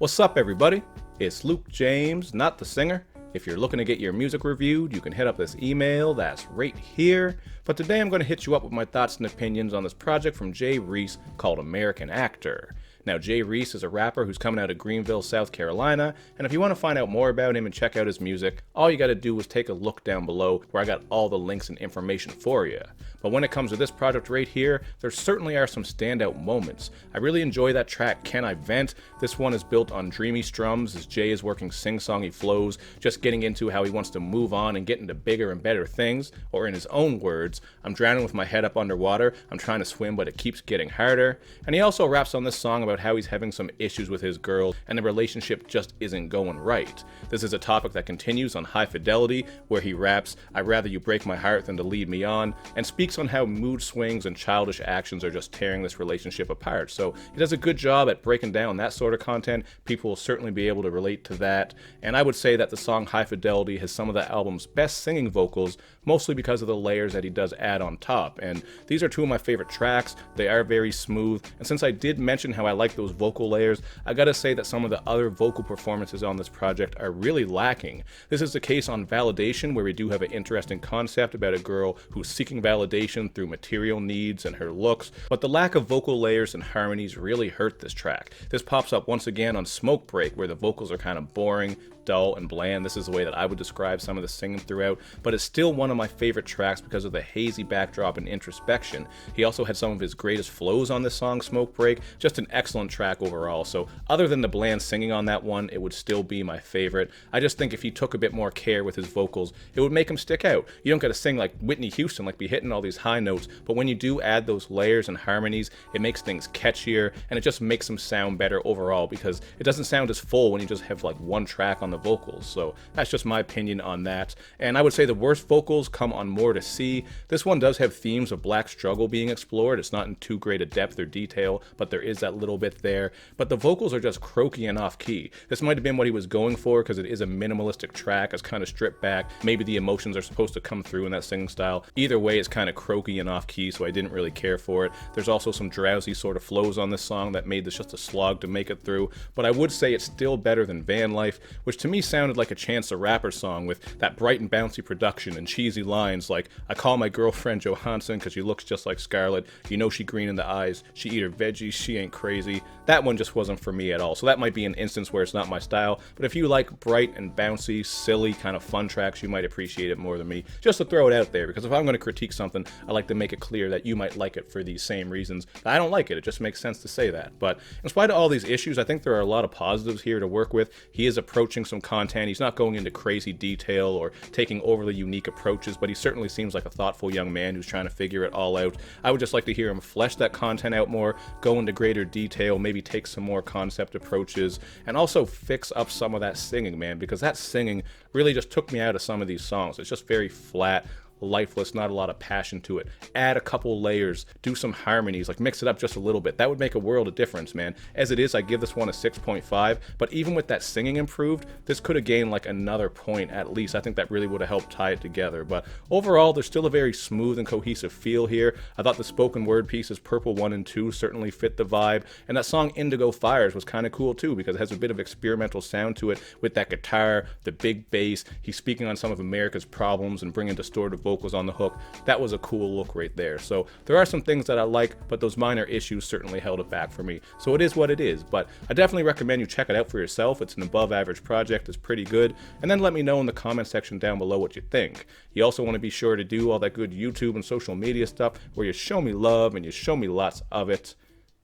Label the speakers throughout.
Speaker 1: What's up, everybody? It's Luke James, not the singer. If you're looking to get your music reviewed, you can hit up this email that's right here. But today I'm going to hit you up with my thoughts and opinions on this project from Reese called American Actor. Now, Reese is a rapper who's coming out of Greenville, South Carolina, and if you want to find out more about him and check out his music, all you got to do is take a look down below where I got all the links and information for you. But when it comes to this project right here, there certainly are some standout moments. I really enjoy that track, Can I Vent? This one is built on dreamy strums as Jay is working sing-songy flows, just getting into how he wants to move on and get into bigger and better things, or in his own words, I'm drowning with my head up underwater, I'm trying to swim but it keeps getting harder. And he also raps on this song about how he's having some issues with his girl and the relationship just isn't going right. This is a topic that continues on High Fidelity, where he raps, I'd rather you break my heart than to lead me on, and speaks on how mood swings and childish actions are just tearing this relationship apart. So he does a good job at breaking down that sort of content. People will certainly be able to relate to that. And I would say that the song High Fidelity has some of the album's best singing vocals, mostly because of the layers that he does add on top. And these are two of my favorite tracks. They are very smooth. And since I did mention how I like those vocal layers, I gotta say that some of the other vocal performances on this project are really lacking. This is the case on Validation, where we do have an interesting concept about a girl who's seeking validation through material needs and her looks, but the lack of vocal layers and harmonies really hurt this track. This pops up once again on Smoke Break, where the vocals are kind of boring, dull, and bland. This is the way that I would describe some of the singing throughout, but it's still one of my favorite tracks because of the hazy backdrop and introspection. He also had some of his greatest flows on this song, Smoke Break. Just an excellent track overall. So other than the bland singing on that one, it would still be my favorite. I just think if he took a bit more care with his vocals, it would make him stick out. You don't gotta sing like Whitney Houston, like be hitting all these high notes, but when you do add those layers and harmonies, it makes things catchier, and it just makes them sound better overall, because it doesn't sound as full when you just have like one track on the vocals. So that's just my opinion on that. And I would say the worst vocals come on More to See. This one does have themes of black struggle being explored. It's not in too great a depth or detail, but there is that little bit there. But the vocals are just croaky and off key. This might have been what he was going for, because it is a minimalistic track. It's kind of stripped back. Maybe the emotions are supposed to come through in that singing style. Either way, it's kind of croaky and off key, so I didn't really care for it. There's also some drowsy sort of flows on this song that made this just a slog to make it through, but I would say it's still better than Van Life, which to me sounded like a Chance the Rapper song with that bright and bouncy production and cheesy lines like, I call my girlfriend Johansson because she looks just like Scarlett, you know she green in the eyes, she eat her veggies, she ain't crazy. That one just wasn't for me at all, so that might be an instance where it's not my style, but if you like bright and bouncy, silly, kind of fun tracks, you might appreciate it more than me. Just to throw it out there, because if I'm going to critique something, I like to make it clear that you might like it for these same reasons. I don't like it, it just makes sense to say that. But in spite of all these issues, I think there are a lot of positives here to work with. He is approaching some content, he's not going into crazy detail or taking overly unique approaches, but he certainly seems like a thoughtful young man who's trying to figure it all out. I would just like to hear him flesh that content out more, go into greater detail, maybe take some more concept approaches, and also fix up some of that singing, man, because that singing really just took me out of some of these songs. It's just very flat, lifeless, not a lot of passion to it. Add a couple layers, do some harmonies, like mix it up just a little bit. That would make a world of difference, man. As it is, I give this one a 6.5, but even with that singing improved, this could have gained like another point at least. I think that really would have helped tie it together. But overall, there's still a very smooth and cohesive feel here. I thought the spoken word pieces Purple 1 and 2 certainly fit the vibe, and that song Indigo Fires was kind of cool too, because it has a bit of experimental sound to it with that guitar, the big bass. He's speaking on some of America's problems and bringing distorted vocals on the hook. That was a cool look right there. So there are some things that I like, but those minor issues certainly held it back for me. So it is what it is, but I definitely recommend you check it out for yourself. It's an above average project. It's pretty good. And then let me know in the comment section down below what you think. You also want to be sure to do all that good YouTube and social media stuff where you show me love and you show me lots of it.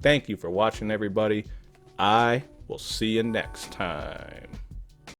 Speaker 1: Thank you for watching, everybody. I will see you next time.